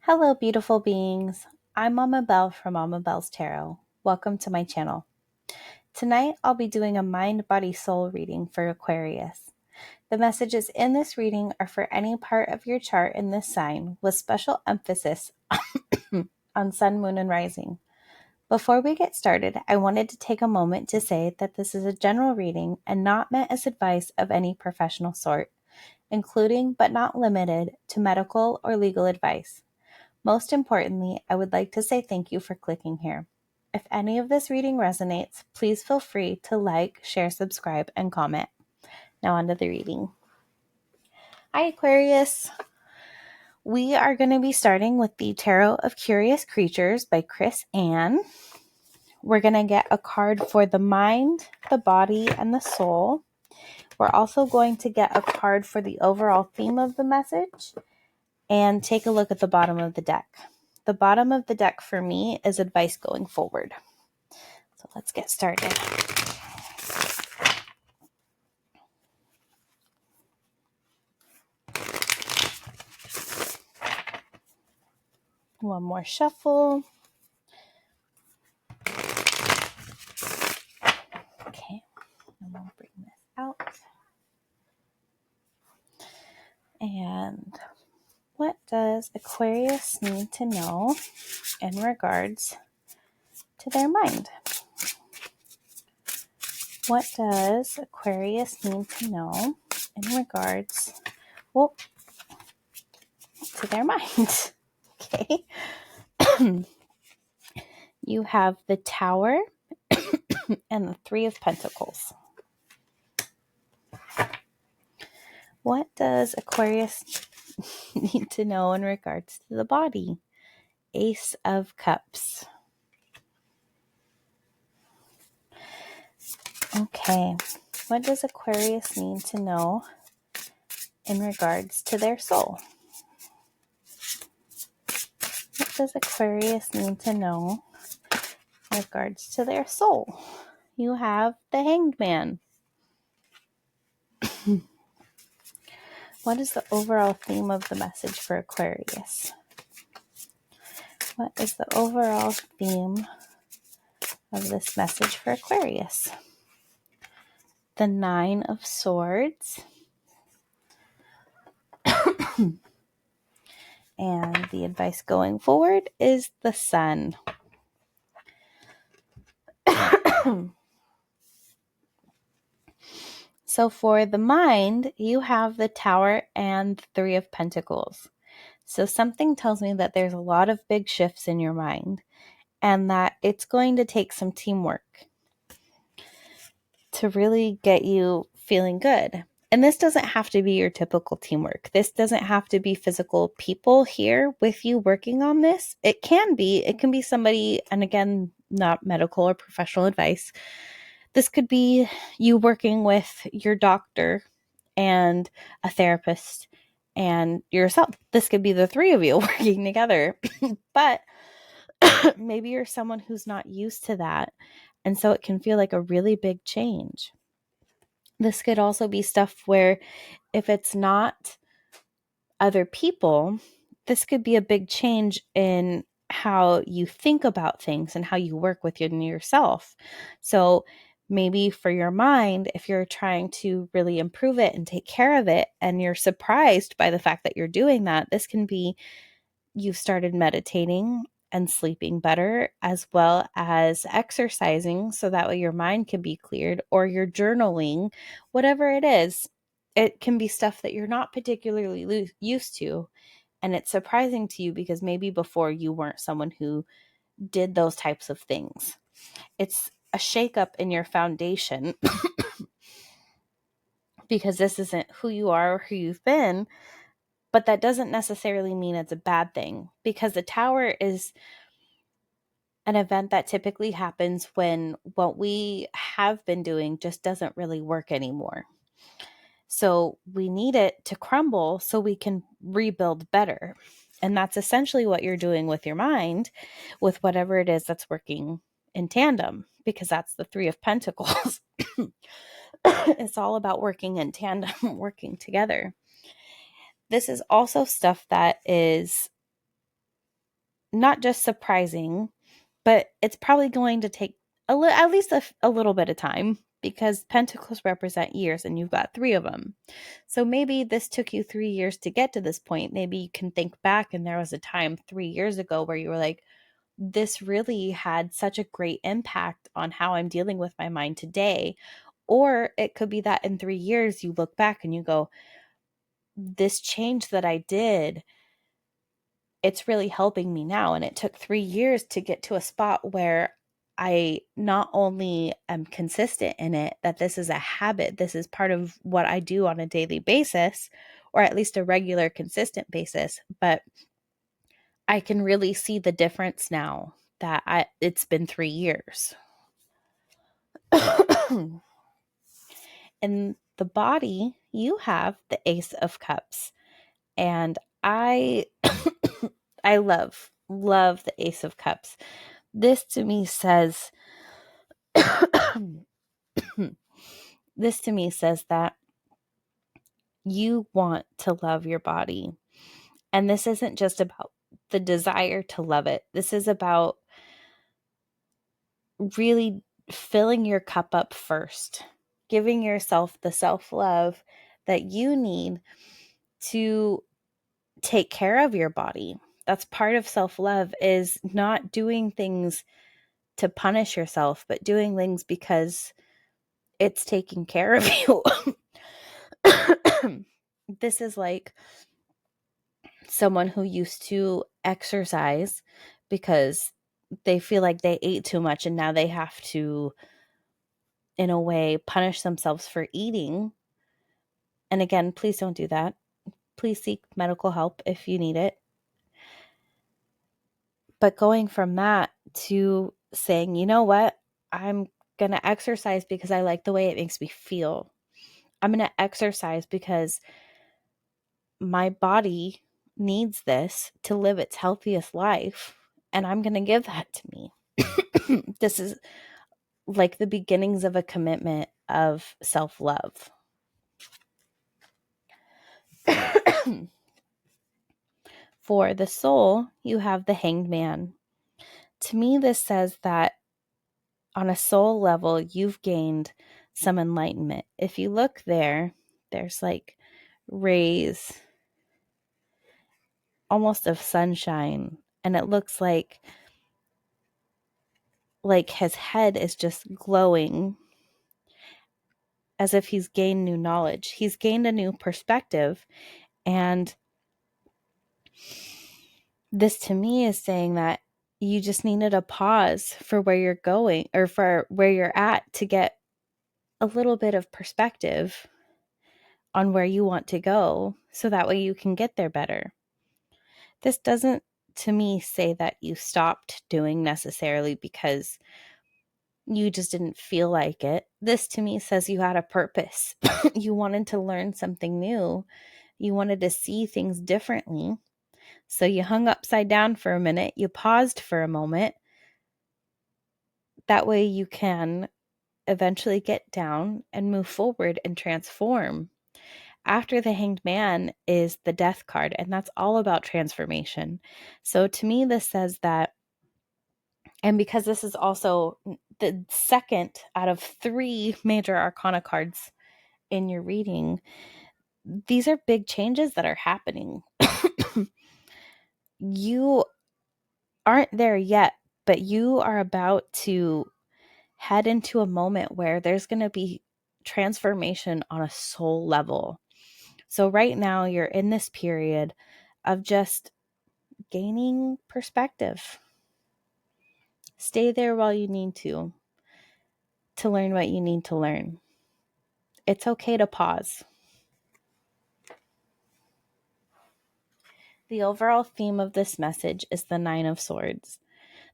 Hello, beautiful beings. I'm Mama Belle from Mama Belle's Tarot. Welcome to my channel. Tonight, I'll be doing a mind, body, soul reading for Aquarius. The messages in this reading are for any part of your chart in this sign, with special emphasis on sun, moon, and rising. Before we get started, I wanted to take a moment to say that this is a general reading and not meant as advice of any professional sort, including but not limited to medical or legal advice. Most importantly, I would like to say thank you for clicking here. If any of this reading resonates, please feel free to like, share, subscribe, and comment. Now on to the reading. Hi, Aquarius. We are going to be starting with the Tarot of Curious Creatures by Chris Ann. We're going to get a card for the mind, the body, and the soul. We're also going to get a card for the overall theme of the message and take a look at the bottom of the deck. The bottom of the deck for me is advice going forward. So let's get started. One more shuffle. Okay, and we'll bring this out. And what does Aquarius need to know in regards to their mind? What does Aquarius need to know in regards, to their mind? Okay. You have the Tower and the Three of Pentacles. What does Aquarius need to know in regards to the body? Ace of Cups. Okay, what does Aquarius need to know in regards to their soul? What does Aquarius need to know in regards to their soul? You have the Hanged Man. What is the overall theme of the message for Aquarius? What is the overall theme of this message for Aquarius? The Nine of Swords. And the advice going forward is the Sun. So for the mind, you have the Tower and Three of Pentacles. So something tells me that there's a lot of big shifts in your mind and that it's going to take some teamwork to really get you feeling good. And this doesn't have to be your typical teamwork. This doesn't have to be physical people here with you working on this. It can be somebody, and again, not medical or professional advice. This could be you working with your doctor and a therapist and yourself. This could be the three of you working together. But maybe you're someone who's not used to that. And so it can feel like a really big change. This could also be stuff where if it's not other people, this could be a big change in how you think about things and how you work with yourself. So maybe for your mind, if you're trying to really improve it and take care of it, and you're surprised by the fact that you're doing that, this can be you've started meditating and sleeping better, as well as exercising so that way your mind can be cleared, or you're journaling, whatever it is. It can be stuff that you're not particularly used to, and it's surprising to you because maybe before you weren't someone who did those types of things. It's a shakeup in your foundation because this isn't who you are or who you've been, but that doesn't necessarily mean it's a bad thing, because the Tower is an event that typically happens when what we have been doing just doesn't really work anymore. So we need it to crumble so we can rebuild better. And that's essentially what you're doing with your mind, with whatever it is that's working in tandem, because that's the Three of Pentacles. It's all about working in tandem, working together. This is also stuff that is not just surprising, but it's probably going to take at least a little bit of time, because pentacles represent years and you've got 3 of them. So maybe this took you 3 years to get to this point. Maybe you can think back and there was a time 3 years ago where you were like, this really had such a great impact on how I'm dealing with my mind today. Or it could be that in 3 years you look back and you go, this change that I did, it's really helping me now. And it took 3 years to get to a spot where I not only am consistent in it, that this is a habit, this is part of what I do on a daily basis, or at least a regular, consistent basis, but I can really see the difference now that it's been 3 years. In the body, you have the Ace of Cups. And I I love the Ace of Cups. This to me says this to me says that you want to love your body. And this isn't just about the desire to love it. This is about really filling your cup up first, giving yourself the self-love that you need to take care of your body. That's part of self-love, is not doing things to punish yourself, but doing things because it's taking care of you. This is like someone who used to exercise because they feel like they ate too much and now they have to, in a way, punish themselves for eating. And again, please don't do that. Please seek medical help if you need it. But going from that to saying, you know what, I'm going to exercise because I like the way it makes me feel. I'm going to exercise because my body needs this to live its healthiest life, and I'm going to give that to me. This is like the beginnings of a commitment of self-love. For the soul, you have the Hanged Man. To me, this says that on a soul level, you've gained some enlightenment. If you look there, there's like rays almost of sunshine, and it looks like his head is just glowing as if he's gained new knowledge. He's gained a new perspective. And this to me is saying that you just needed a pause for where you're going, or for where you're at, to get a little bit of perspective on where you want to go, so that way you can get there better. This doesn't, to me, say that you stopped doing necessarily because you just didn't feel like it. This to me says you had a purpose. You wanted to learn something new. You wanted to see things differently. So you hung upside down for a minute. You paused for a moment. That way you can eventually get down and move forward and transform. After the Hanged Man is the Death card, and that's all about transformation. So to me, this says that, and because this is also the second out of 3 major arcana cards in your reading, these are big changes that are happening. You aren't there yet, but you are about to head into a moment where there's going to be transformation on a soul level. So right now you're in this period of just gaining perspective. Stay there while you need to learn what you need to learn. It's okay to pause. The overall theme of this message is the 9 of Swords.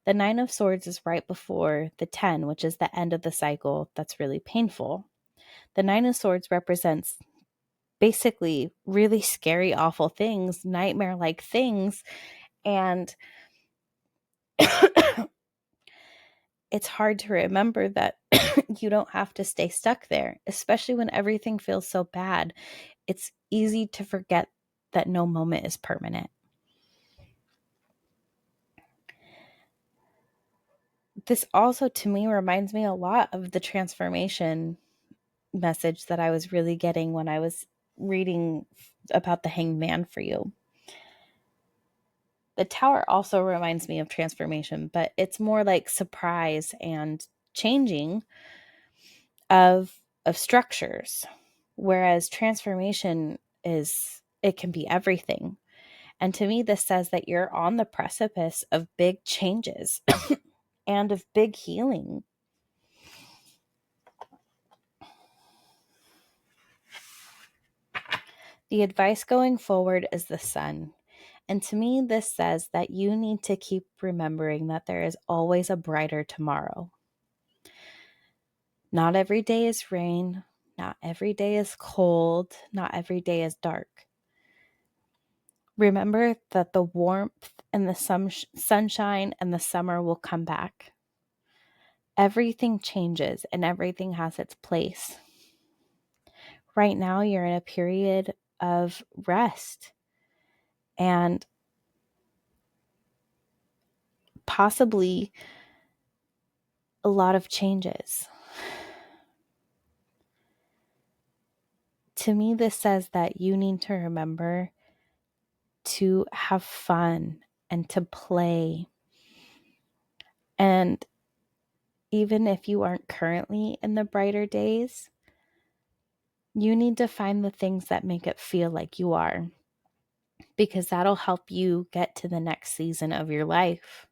The 9 of Swords is right before the 10, which is the end of the cycle that's really painful. The 9 of Swords represents basically really scary, awful things, nightmare-like things, and it's hard to remember that you don't have to stay stuck there, especially when everything feels so bad. It's easy to forget that no moment is permanent. this also to me reminds me a lot of the transformation message that I was really getting when I was reading about the Hanged Man for you. The Tower also reminds me of transformation, but it's more like surprise and changing of structures, whereas transformation it can be everything. And to me, this says that you're on the precipice of big changes and of big healing. The advice going forward is the sun. And to me, this says that you need to keep remembering that there is always a brighter tomorrow. Not every day is rain. Not every day is cold. Not every day is dark. Remember that the warmth and the sunshine and the summer will come back. Everything changes and everything has its place. Right now, you're in a period of rest and possibly a lot of changes. To me, this says that you need to remember to have fun and to play. And even if you aren't currently in the brighter days, you need to find the things that make it feel like you are, because that'll help you get to the next season of your life.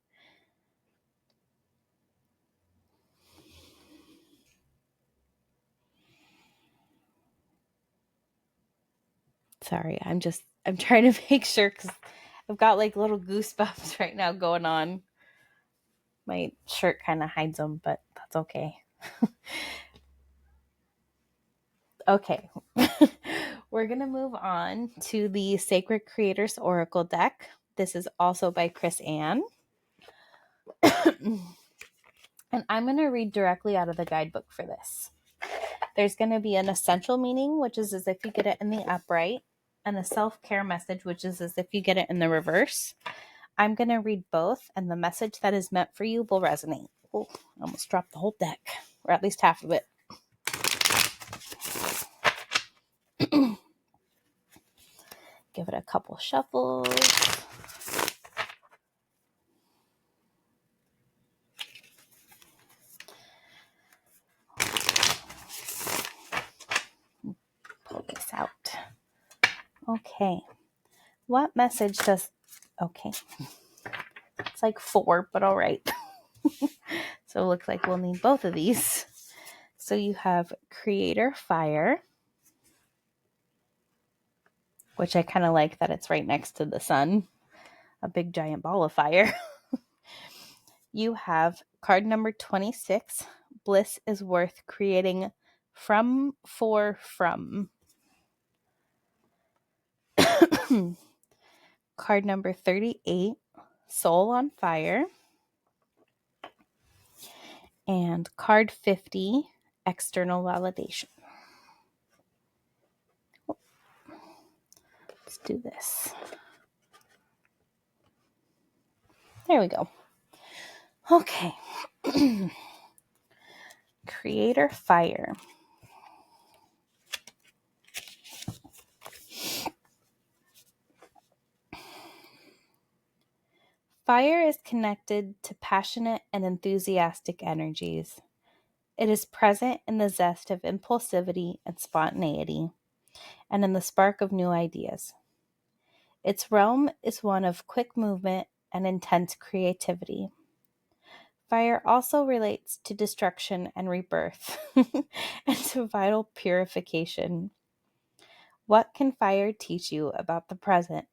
Sorry, I'm trying to make sure because I've got like little goosebumps right now going on. My shirt kind of hides them, but that's okay. Okay. We're going to move on to the Sacred Creators Oracle deck. This is also by Chris Ann. And I'm going to read directly out of the guidebook for this. There's going to be an essential meaning, which is as if you get it in the upright, and a self-care message, which is as if you get it in the reverse. I'm going to read both, and the message that is meant for you will resonate. Oh, I almost dropped the whole deck, or at least half of it. Give it a couple shuffles. Pull this out. Okay. What message does... Okay. It's like 4, but all right. So it looks like we'll need both of these. So you have Creator Fire, which I kind of like that it's right next to the sun. A big giant ball of fire. You have card number 26. Bliss is worth creating from. Card number 38. Soul on Fire. And card 50. External Validation. Let's do this. There we go. Okay. Creator Fire. Fire is connected to passionate and enthusiastic energies. It is present in the zest of impulsivity and spontaneity, and in the spark of new ideas. Its realm is one of quick movement and intense creativity. Fire also relates to destruction and rebirth, and to vital purification. What can fire teach you about the present?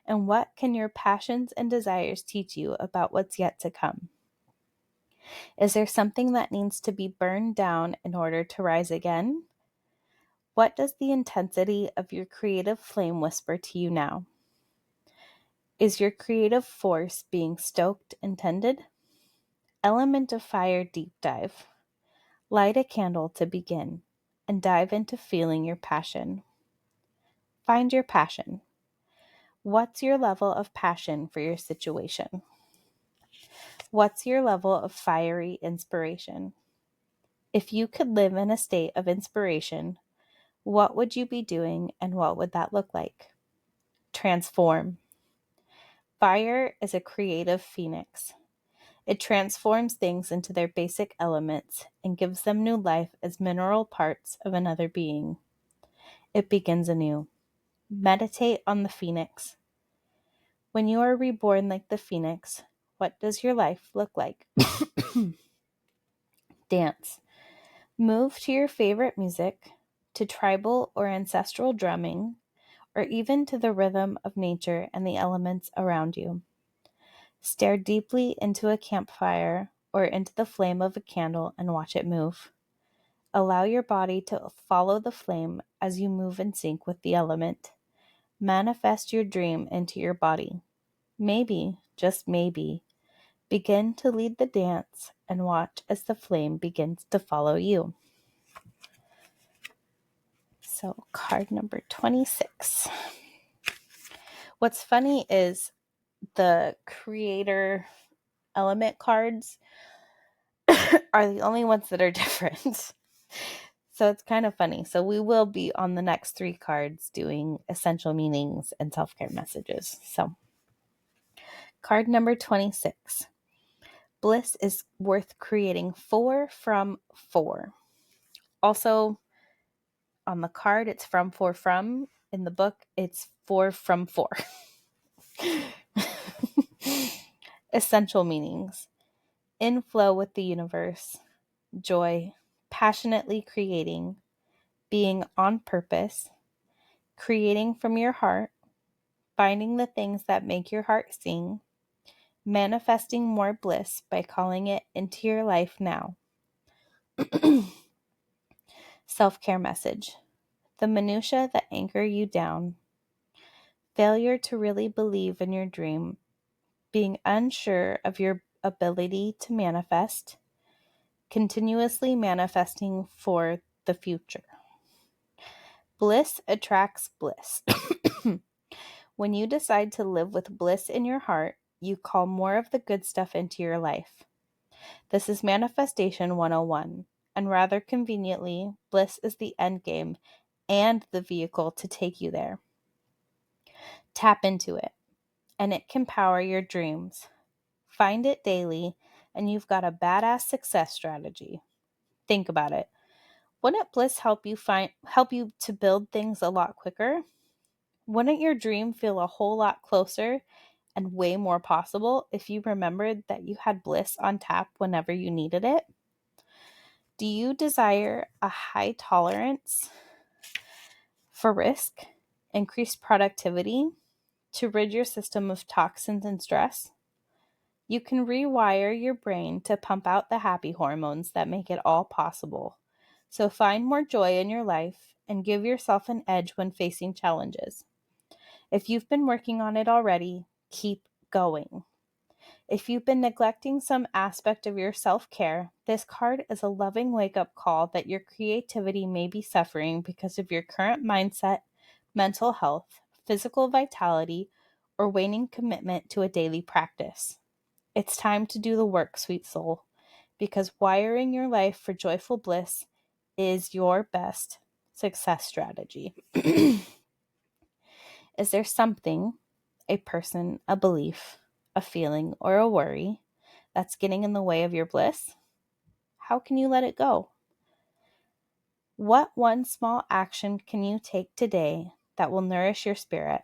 And what can your passions and desires teach you about what's yet to come? Is there something that needs to be burned down in order to rise again? What does the intensity of your creative flame whisper to you now? Is your creative force being stoked and tended? Element of Fire Deep Dive. Light a candle to begin and dive into feeling your passion. Find your passion. What's your level of passion for your situation? What's your level of fiery inspiration? If you could live in a state of inspiration, what would you be doing and what would that look like? Transform. Fire is a creative phoenix. It transforms things into their basic elements and gives them new life as mineral parts of another being. It begins anew. Meditate on the phoenix. When you are reborn like the phoenix, what does your life look like? Dance. Move to your favorite music, to tribal or ancestral drumming, or even to the rhythm of nature and the elements around you. Stare deeply into a campfire or into the flame of a candle and watch it move. Allow your body to follow the flame as you move in sync with the element. Manifest your dream into your body. Maybe, just maybe, begin to lead the dance and watch as the flame begins to follow you. So, card number 26. What's funny is the creator element cards are the only ones that are different. So it's kind of funny. So we will be on the next 3 cards doing essential meanings and self-care messages. So card number 26. Bliss is worth creating 4 from 4. Also on the card, it's from 4 from. In the book, it's 4 from 4. Essential meanings. In flow with the universe. Joy. Passionately creating. Being on purpose. Creating from your heart. Finding the things that make your heart sing. Manifesting more bliss by calling it into your life now. Self-care message. The minutiae that anchor you down. Failure to really believe in your dream. Being unsure of your ability to manifest. Continuously manifesting for the future. Bliss attracts bliss. When you decide to live with bliss in your heart, you call more of the good stuff into your life. This is Manifestation 101, and rather conveniently, bliss is the end game and the vehicle to take you there. Tap into it, and it can power your dreams. Find it daily, and you've got a badass success strategy. Think about it. Wouldn't bliss help you to build things a lot quicker? Wouldn't your dream feel a whole lot closer and way more possible if you remembered that you had bliss on tap whenever you needed it? Do you desire a high tolerance for risk, increased productivity, to rid your system of toxins and stress? You can rewire your brain to pump out the happy hormones that make it all possible. So find more joy in your life and give yourself an edge when facing challenges. If you've been working on it already, keep going. If you've been neglecting some aspect of your self-care, this card is a loving wake-up call that your creativity may be suffering because of your current mindset, mental health, physical vitality, or waning commitment to a daily practice. It's time to do the work, sweet soul, because wiring your life for joyful bliss is your best success strategy. Is there something, a person, a belief, a feeling, or a worry that's getting in the way of your bliss? How can you let it go? What one small action can you take today that will nourish your spirit?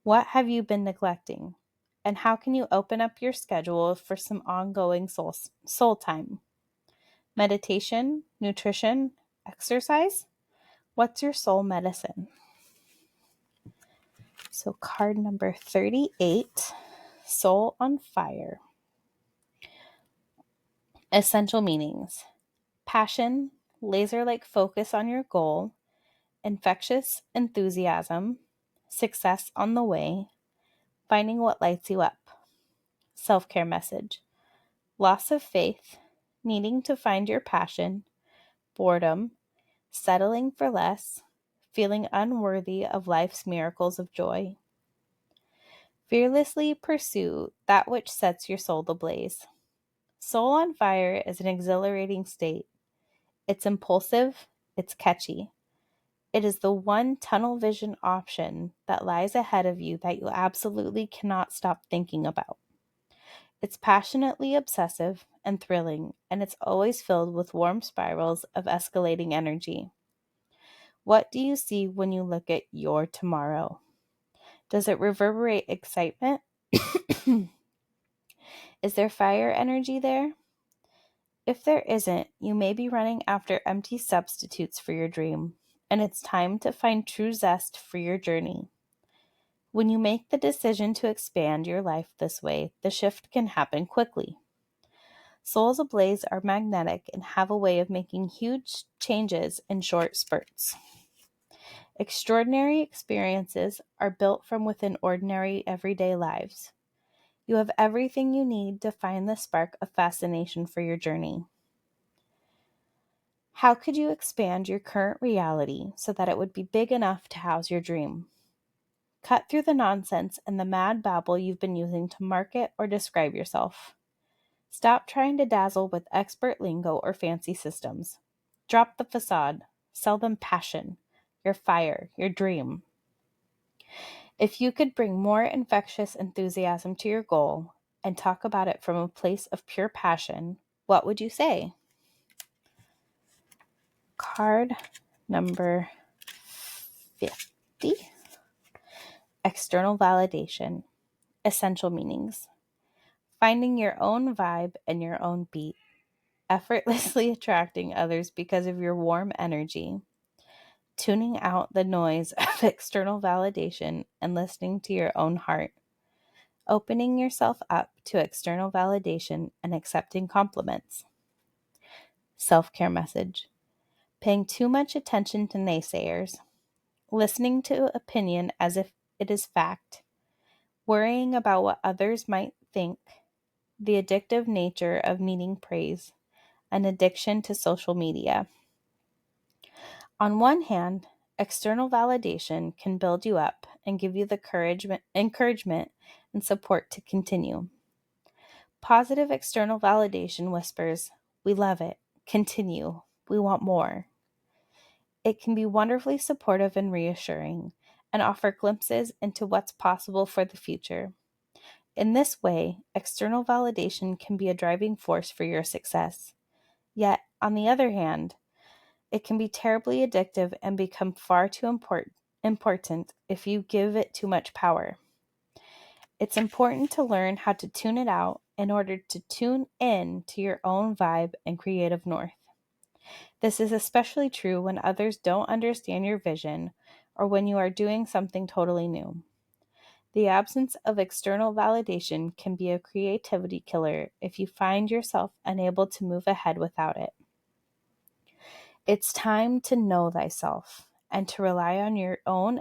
What have you been neglecting? And how can you open up your schedule for some ongoing soul time? Meditation, nutrition, exercise? What's your soul medicine? So card number 38, Soul on Fire. Essential meanings. Passion, laser-like focus on your goal, infectious enthusiasm, success on the way, finding what lights you up. Self-care message. Loss of faith, needing to find your passion, boredom, settling for less, feeling unworthy of life's miracles of joy. Fearlessly pursue that which sets your soul ablaze. Soul on fire is an exhilarating state. It's impulsive, it's catchy. It is the one tunnel vision option that lies ahead of you that you absolutely cannot stop thinking about. It's passionately obsessive and thrilling, and it's always filled with warm spirals of escalating energy. What do you see when you look at your tomorrow? Does it reverberate excitement? Is there fire energy there? If there isn't, you may be running after empty substitutes for your dream, and it's time to find true zest for your journey. When you make the decision to expand your life this way, the shift can happen quickly. Souls ablaze are magnetic and have a way of making huge changes in short spurts. Extraordinary experiences are built from within ordinary everyday lives. You have everything you need to find the spark of fascination for your journey. How could you expand your current reality so that it would be big enough to house your dream? Cut through the nonsense and the mad babble you've been using to market or describe yourself. Stop trying to dazzle with expert lingo or fancy systems. Drop the facade. Sell them passion, your fire, your dream. If you could bring more infectious enthusiasm to your goal and talk about it from a place of pure passion, what would you say? Card number 50. External validation. Essential meanings. Finding your own vibe and your own beat. Effortlessly attracting others because of your warm energy. Tuning out the noise of external validation and listening to your own heart. Opening yourself up to external validation and accepting compliments. Self-care message. Paying too much attention to naysayers. Listening to opinion as if it is fact. Worrying about what others might think. The addictive nature of needing praise. An addiction to social media. On one hand, external validation can build you up and give you the encouragement and support to continue. Positive external validation whispers, "We love it. Continue. We want more." It can be wonderfully supportive and reassuring and offer glimpses into what's possible for the future. In this way, external validation can be a driving force for your success. Yet, on the other hand, it can be terribly addictive and become far too important if you give it too much power. It's important to learn how to tune it out in order to tune in to your own vibe and creative north. This is especially true when others don't understand your vision or when you are doing something totally new. The absence of external validation can be a creativity killer if you find yourself unable to move ahead without it. It's time to know thyself and to rely on your own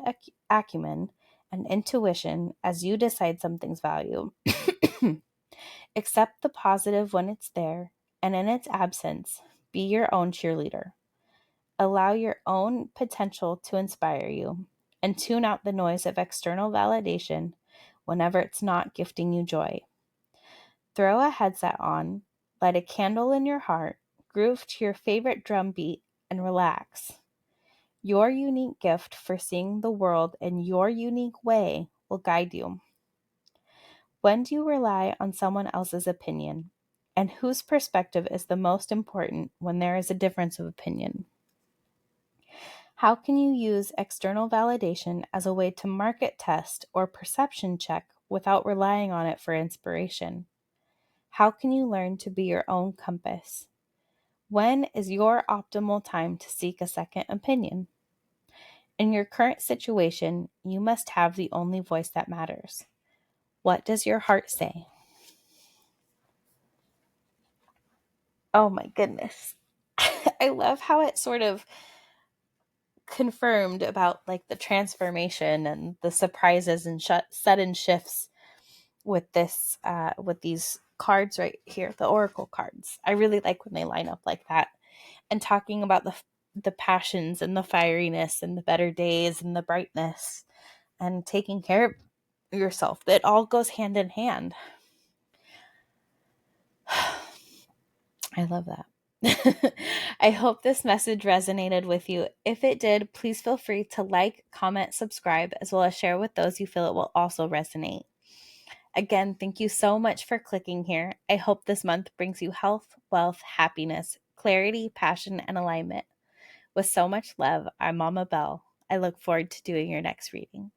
acumen and intuition as you decide something's value. Accept the positive when it's there, and in its absence, be your own cheerleader. Allow your own potential to inspire you, and tune out the noise of external validation whenever it's not gifting you joy. Throw a headset on, light a candle in your heart, groove to your favorite drum beat, and relax. Your unique gift for seeing the world in your unique way will guide you. When do you rely on someone else's opinion? And whose perspective is the most important when there is a difference of opinion? How can you use external validation as a way to market test or perception check without relying on it for inspiration? How can you learn to be your own compass? When is your optimal time to seek a second opinion? In your current situation, you must have the only voice that matters. What does your heart say? Oh my goodness. I love how it sort of confirmed about like the transformation and the surprises and sudden shifts with with these cards right here, the oracle cards. I really like when they line up like that, and talking about the passions and the fieriness and the better days and the brightness and taking care yourself. It all goes hand in hand. I love that. I hope this message resonated with you. If it did, please feel free to like, comment, subscribe, as well as share with those you feel it will also resonate. Again, thank you so much for clicking here. I hope this month brings you health, wealth, happiness, clarity, passion, and alignment. With so much love, I'm Mama Belle. I look forward to doing your next reading.